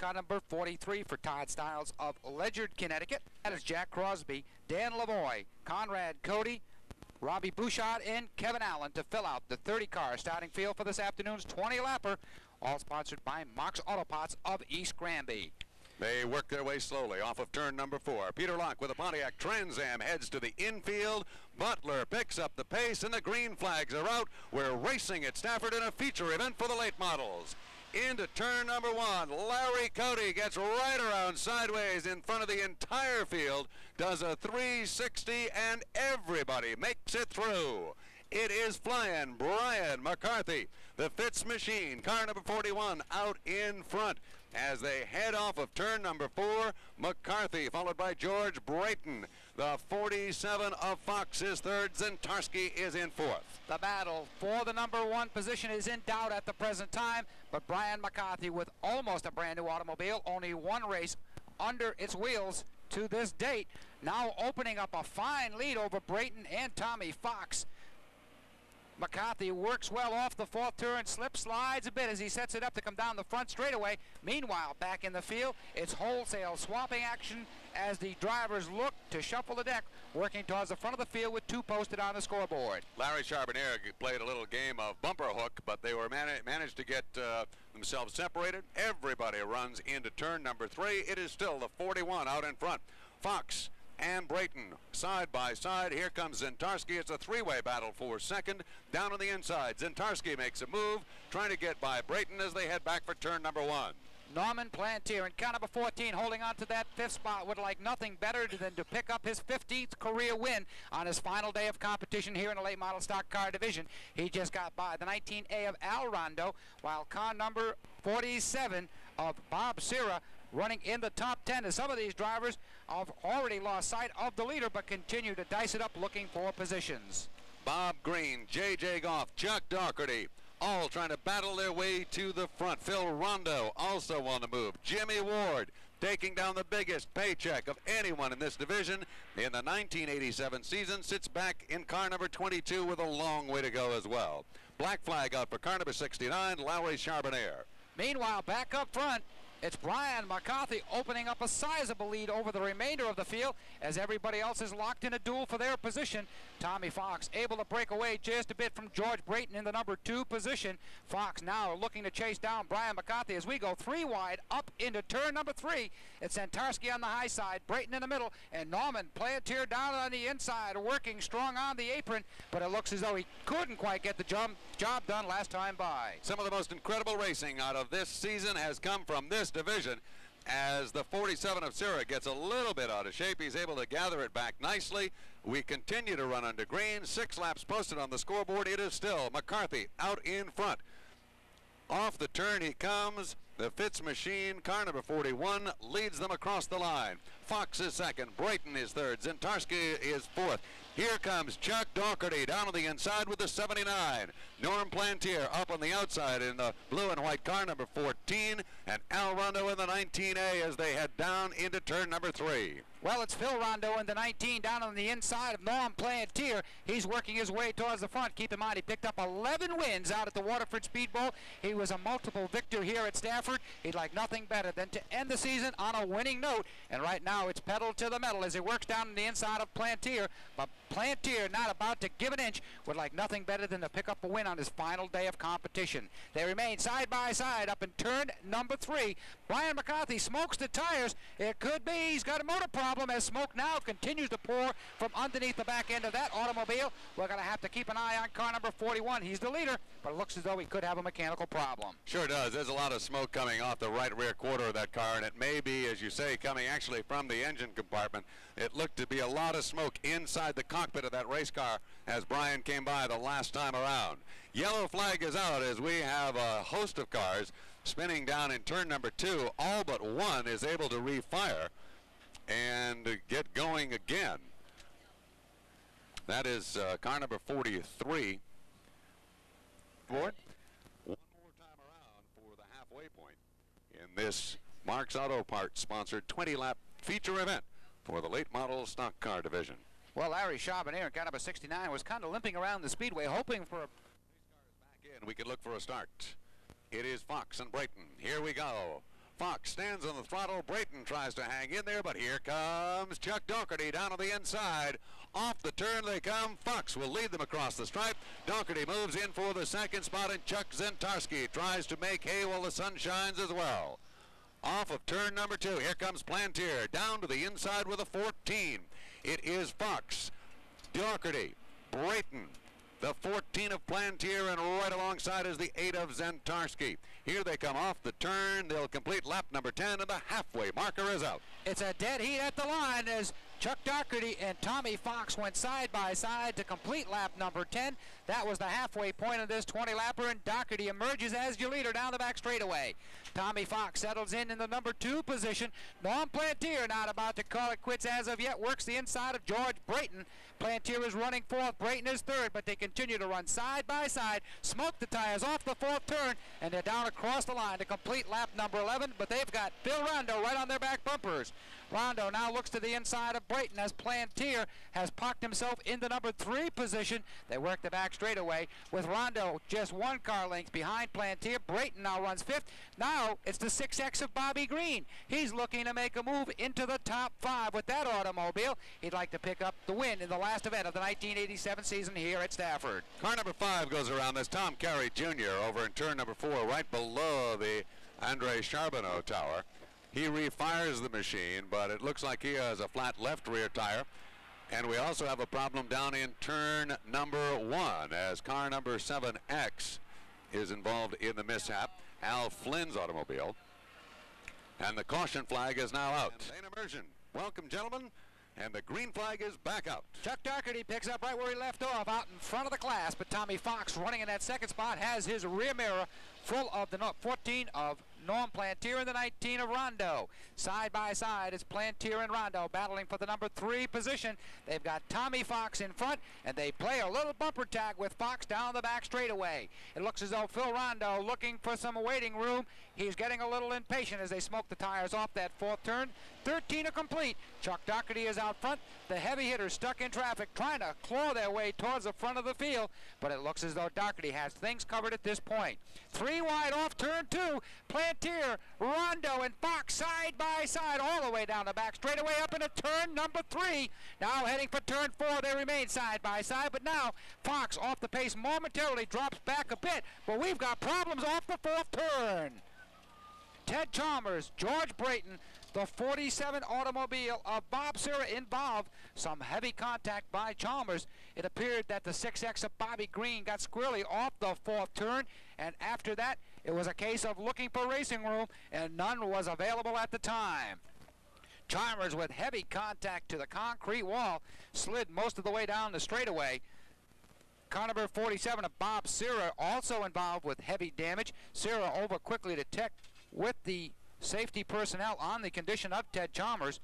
car number 43 for Todd Stiles of Ledyard, Connecticut. That is Jack Crosby, Dan Lavoie, Conrad Cody, Robbie Bouchard, and Kevin Allen to fill out the 30-car starting field for this afternoon's 20-lapper, all sponsored by Mark's Auto Parts of East Granby. They work their way slowly off of turn number 4. Peter Locke with a Pontiac Trans Am heads to the infield. Butler picks up the pace, and the green flags are out. We're racing at Stafford in a feature event for the late models. Into turn number 1. Larry Cody gets right around sideways in front of the entire field, does a 360, and everybody makes it through. It is flying Brian McCarthy, the Fitz Machine, car number 41, out in front. As they head off of turn number 4, McCarthy, followed by George Brayton. The 47 of Fox is third. Zentarski is in fourth. The battle for the number 1 position is in doubt at the present time, but Brian McCarthy, with almost a brand new automobile, only one race under its wheels to this date, now opening up a fine lead over Brayton and Tommy Fox. McCarthy works well off the 4th turn, slip slides a bit as he sets it up to come down the front straightaway. Meanwhile, back in the field, it's wholesale swapping action as the drivers look to shuffle the deck, working towards the front of the field with 2 posted on the scoreboard. Larry Charbonnier played a little game of bumper hook, but they were managed to get themselves separated. Everybody runs into turn number 3. It is still the 41 out in front. Fox and Brayton side by side. Here comes Zentarski. It's a 3-way battle for second. Down on the inside, Zentarski makes a move, trying to get by Brayton as they head back for turn number 1. Norman Plantier in car number 14, holding on to that 5th spot, would like nothing better than to pick up his 15th career win on his final day of competition here in the late model stock car division. He just got by the 19A of Al Rondeau, while car number 47 of Bob Sira running in the top 10, as some of these drivers have already lost sight of the leader but continue to dice it up looking for positions. Bob Green, J.J. Goff, Chuck Docherty, all trying to battle their way to the front. Phil Rondeau also on the move. Jimmy Ward taking down the biggest paycheck of anyone in this division in the 1987 season, sits back in car number 22 with a long way to go as well. Black flag out for car number 69, Larry Charbonnier. Meanwhile, back up front, it's Brian McCarthy opening up a sizable lead over the remainder of the field as everybody else is locked in a duel for their position. Tommy Fox able to break away just a bit from George Brayton in the number 2 position. Fox now looking to chase down Brian McCarthy as we go 3 wide up into turn number 3. It's Zentarski on the high side, Brayton in the middle, and Norman Plantier down on the inside, working strong on the apron, but it looks as though he couldn't quite get the job done last time by. Some of the most incredible racing out of this season has come from this division as the 47 of Sira gets a little bit out of shape. He's able to gather it back nicely. We continue to run under green. 6 laps posted on the scoreboard. It is still McCarthy out in front. Off the turn he comes. The Fitz Machine, car number 41, leads them across the line. Fox is second. Brayton is third. Zentarski is fourth. Here comes Chuck Docherty down on the inside with the 79. Norm Plantier up on the outside in the blue and white car number 14. And Al Rondeau in the 19A as they head down into turn number 3. Well, it's Phil Rondeau in the 19 down on the inside of Norm Plantier. He's working his way towards the front. Keep in mind, he picked up 11 wins out at the Waterford Speed Bowl. He was a multiple victor here at Stafford. He'd like nothing better than to end the season on a winning note. And right now, it's pedal to the metal as he works down on the inside of Plantier. But Plantier, not about to give an inch, would like nothing better than to pick up a win on his final day of competition. They remain side by side up in turn number 3. Brian McCarthy smokes the tires. It could be he's got a motor problem as smoke now continues to pour from underneath the back end of that automobile. We're going to have to keep an eye on car number 41. He's the leader, but it looks as though he could have a mechanical problem. Sure does. There's a lot of smoke coming off the right rear quarter of that car, and it may be, as you say, coming actually from the engine compartment. It looked to be a lot of smoke inside the cockpit of that race car as Brian came by the last time around. Yellow flag is out as we have a host of cars spinning down in turn number 2. All but one is able to refire and get going again. That is car number 43. Ward? One more time around for the halfway point in this Mark's Auto Parts sponsored 20-lap feature event for the late model stock car division. Well, Larry Charbonnier in car number 69 was kind of limping around the speedway hoping for a... Back in, we could look for a start. It is Fox and Brayton. Here we go. Fox stands on the throttle. Brayton tries to hang in there, but here comes Chuck Docherty down on the inside. Off the turn they come. Fox will lead them across the stripe. Docherty moves in for the second spot, and Chuck Zentarski tries to make hay while the sun shines as well. Off of turn number 2, here comes Plantier down to the inside with a 14. It is Fox, Docherty, Brayton, the 14 of Plantier, and right alongside is the 8 of Zentarski. Here they come off the turn. They'll complete lap number 10, and the halfway marker is out. It's a dead heat at the line as Chuck Docherty and Tommy Fox went side by side to complete lap number 10. That was the halfway point of this 20-lapper, and Docherty emerges as your leader down the back straightaway. Tommy Fox settles in the number 2 position. Norm Plantier, not about to call it quits as of yet, works the inside of George Brayton. Plantier is running 4th, Brayton is 3rd, but they continue to run side by side, smoke the tires off the 4th turn, and they're down across the line to complete lap number 11, but they've got Phil Rondeau right on their back bumpers. Rondeau now looks to the inside of Brayton as Plantier has parked himself in the number 3 position. They work the back straightaway with Rondeau just 1 car length behind Plantier. Brayton now runs 5th. Now it's the 6X of Bobby Green. He's looking to make a move into the top 5 with that automobile. He'd like to pick up the win in the last event of the 1987 season here at Stafford. Car number 5 goes around this. Tom Carey Jr. over in turn number 4, right below the Andre Charbonneau tower. He refires the machine, but it looks like he has a flat left rear tire. And we also have a problem down in turn number 1 as car number 7X is involved in the mishap. Al Flynn's automobile. And the caution flag is now out. Lane immersion. Welcome, gentlemen. And the green flag is back out. Chuck Docherty picks up right where he left off, out in front of the class, but Tommy Fox, running in that second spot, has his rear mirror full of the 14 of Norm Plantier and the 19 of Rondeau. Side by side, it's Plantier and Rondeau battling for the number 3 position. They've got Tommy Fox in front, and they play a little bumper tag with Fox down the back straightaway. It looks as though Phil Rondeau looking for some waiting room. He's getting a little impatient as they smoke the tires off that 4th turn. 13 are complete. Chuck Docherty is out front. The heavy hitters stuck in traffic trying to claw their way towards the front of the field, but it looks as though Docherty has things covered at this point. 3 wide off turn 2. Plantier, Rondeau, and Fox side by side all the way down the back straightaway up into turn number 3. Now heading for turn 4. They remain side by side, but now Fox off the pace momentarily drops back a bit, but we've got problems off the 4th turn. Ted Chalmers, George Brayton, the 47 automobile of Bob Sira involved some heavy contact by Chalmers. It appeared that the 6X of Bobby Green got squarely off the 4th turn, and after that it was a case of looking for racing room, and none was available at the time. Chalmers, with heavy contact to the concrete wall, slid most of the way down the straightaway. Car number 47 of Bob Sira also involved with heavy damage. Sira over quickly to tech with the safety personnel on the condition of Ted Chalmers.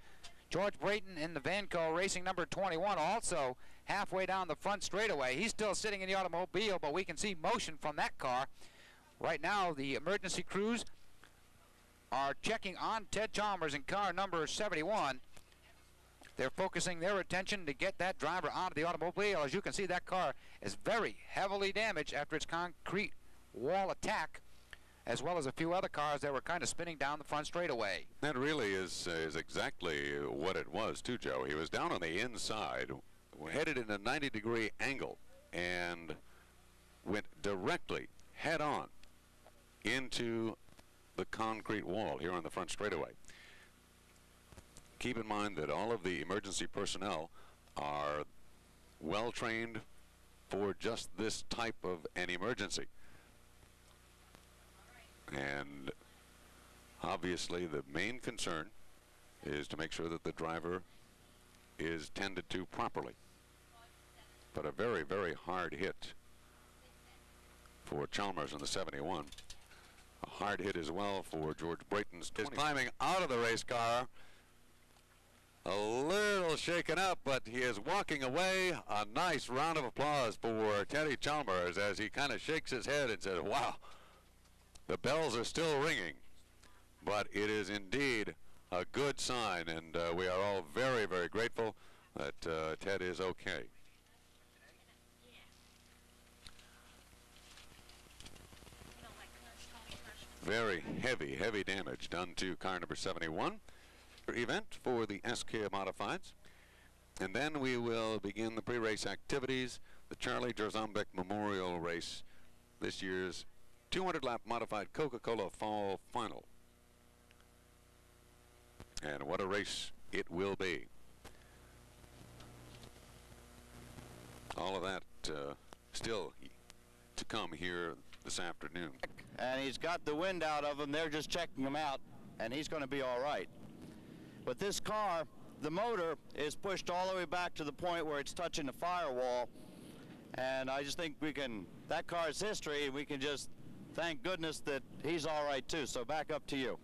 George Brayton in the Vanco Racing number 21 also halfway down the front straightaway. He's still sitting in the automobile, but we can see motion from that car. Right now the emergency crews are checking on Ted Chalmers in car number 71. They're focusing their attention to get that driver out of the automobile. As you can see, that car is very heavily damaged after its concrete wall attack, as well as a few other cars that were kind of spinning down the front straightaway. That really is exactly what it was, too, Joe. He was down on the inside, headed in a 90-degree angle, and went directly head-on into the concrete wall here on the front straightaway. Keep in mind that all of the emergency personnel are well-trained for just this type of an emergency. And obviously the main concern is to make sure that the driver is tended to properly. But a very, very hard hit for Chalmers in the 71. A hard hit as well for George Brayton's 20. He's climbing out of the race car, a little shaken up, but he is walking away. A nice round of applause for Teddy Chalmers as he kind of shakes his head and says, wow, the bells are still ringing. But it is indeed a good sign, and we are all very, very grateful that Ted is okay. Very heavy damage done to car number 71. Event for the SK Modifieds. And then we will begin the pre-race activities, the Charlie Jarzembek Memorial Race, this year's 200-lap modified Coca-Cola Fall Final. And what a race it will be. All of that still to come here this afternoon. And he's got the wind out of him. They're just checking him out, and he's going to be all right. But this car, the motor is pushed all the way back to the point where it's touching the firewall. And I just think that car's history, and we can just thank goodness that he's all right too. So back up to you.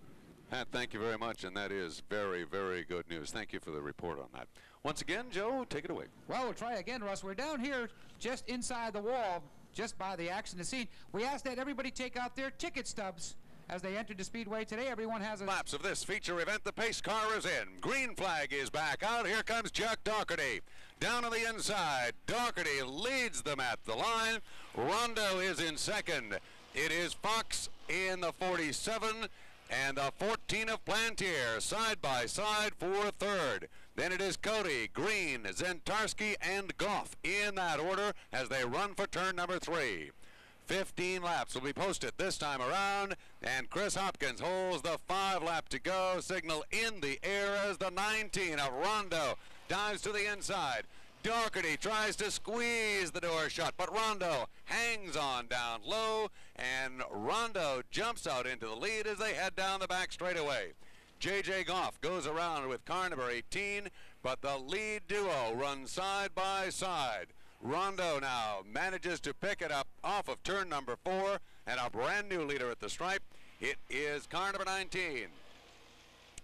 Pat, thank you very much, and that is very good news. Thank you for the report on that. Once again, Joe, take it away. Well, we'll try again, Russ. We're down here just inside the wall, just by the accident scene. We asked that everybody take out their ticket stubs as they entered the Speedway today. Everyone has a... Laps of this feature event. The pace car is in. Green flag is back out. Here comes Chuck Docherty. Down on the inside, Docherty leads them at the line. Rondeau is in second. It is Fox in the 47 and the 14 of Plantier side by side for third. Then it is Cody, Green, Zentarski, and Goff in that order as they run for turn number 3. 15 laps will be posted this time around, and Chris Hopkins holds the 5 lap to go. Signal in the air as the 19 of Rondeau dives to the inside. Docherty tries to squeeze the door shut, but Rondeau hangs on down low, and Rondeau jumps out into the lead as they head down the back straightaway. J.J. Goff goes around with car number 18, but the lead duo runs side by side. Rondeau now manages to pick it up off of turn number 4, and a brand new leader at the stripe. It is car number 19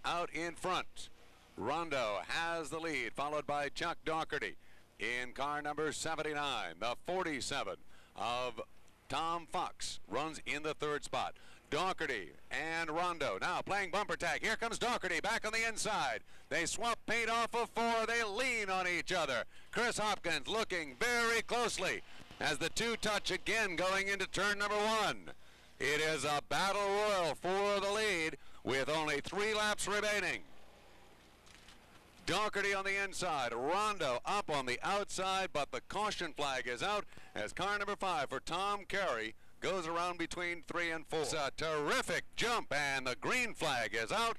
out in front. Rondeau has the lead, followed by Chuck Docherty in car number 79. The 47 of Tom Fox runs in the 3rd spot. Docherty and Rondeau now playing bumper tag. Here comes Docherty back on the inside. They swap paint off of 4. They lean on each other. Chris Hopkins looking very closely as the two touch again going into turn number 1. It is a battle royal for the lead with only 3 laps remaining. Docherty on the inside, Rondeau up on the outside, but the caution flag is out as car number 5 for Tom Carey goes around between 3 and 4. It's a terrific jump, and the green flag is out.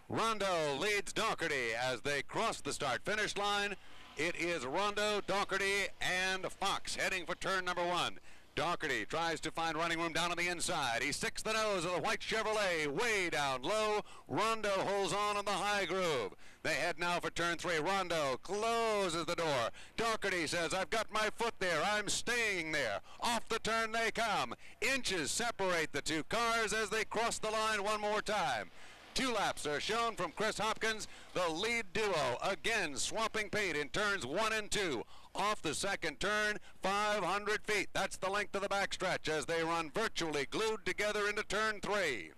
Rondeau leads Docherty as they cross the start-finish line. It is Rondeau, Docherty, and Fox heading for turn number 1. Docherty tries to find running room down on the inside. He sticks the nose of the white Chevrolet way down low. Rondeau holds on the high groove. They head now for turn 3. Rondeau closes the door. Docherty says, I've got my foot there. I'm staying there. Off the turn they come. Inches separate the two cars as they cross the line one more time. 2 laps are shown from Chris Hopkins. The lead duo again swapping paint in turns 1 and 2. Off the second turn, 500 feet. That's the length of the backstretch as they run virtually glued together into turn 3.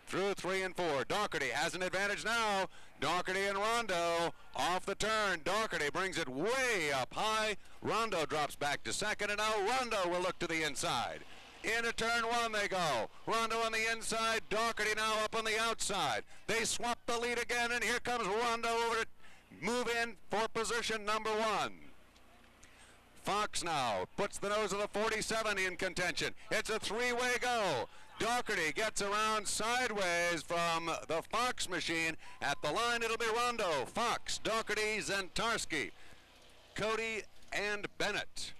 Through 3 and 4, Docherty has an advantage now. Docherty and Rondeau off the turn. Docherty brings it way up high. Rondeau drops back to second, and now Rondeau will look to the inside. Into turn 1 they go. Rondeau on the inside, Docherty now up on the outside. They swap the lead again, and here comes Rondeau over to move in for position number 1. Fox now puts the nose of the 47 in contention. It's a 3-way go. Docherty gets around sideways from the Fox machine. At the line, it'll be Rondeau, Fox, Docherty, Zentarski, Cody, and Bennett.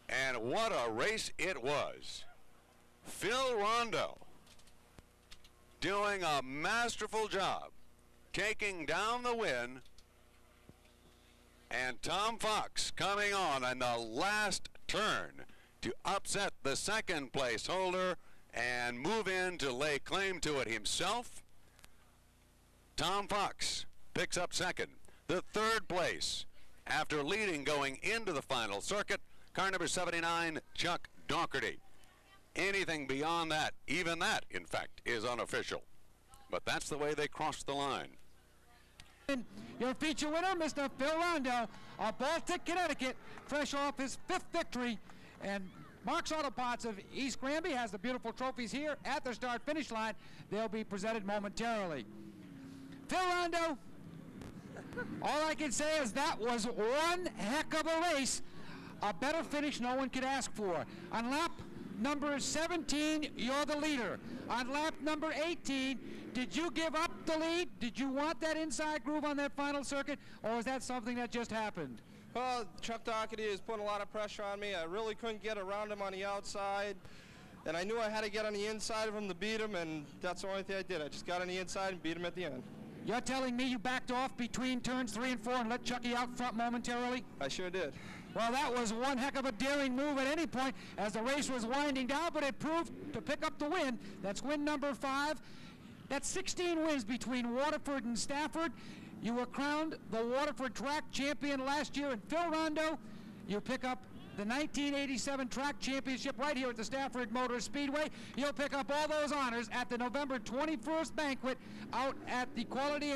And what a race it was. Phil Rondeau doing a masterful job, taking down the win, and Tom Fox coming on in the last turn to upset the second place holder and move in to lay claim to it himself. Tom Fox picks up second. The 3rd place after leading going into the final circuit, car number 79, Chuck Docherty. Anything beyond that, even that, in fact, is unofficial. But that's the way they crossed the line. Your feature winner, Mr. Phil Rondeau of Baltic, Connecticut, fresh off his 5th victory. And Mark's Auto Parts of East Granby has the beautiful trophies here at the start-finish line. They'll be presented momentarily. Phil Rondeau, all I can say is that was one heck of a race. A better finish no one could ask for. On lap number 17, you're the leader. On lap number 18, did you give up the lead? Did you want that inside groove on that final circuit, or was that something that just happened? Well, Chuck Docherty is putting a lot of pressure on me. I really couldn't get around him on the outside, and I knew I had to get on the inside of him to beat him, and that's the only thing I did. I just got on the inside and beat him at the end. You're telling me you backed off between turns 3 and 4 and let Chucky out front momentarily? I sure did. Well, that was one heck of a daring move at any point as the race was winding down, but it proved to pick up the win. That's win number 5. That's 16 wins between Waterford and Stafford. You were crowned the Waterford track champion last year, and Phil Rondeau, you pick up the 1987 track championship right here at the Stafford Motor Speedway. You'll pick up all those honors at the November 21st banquet out at the Quality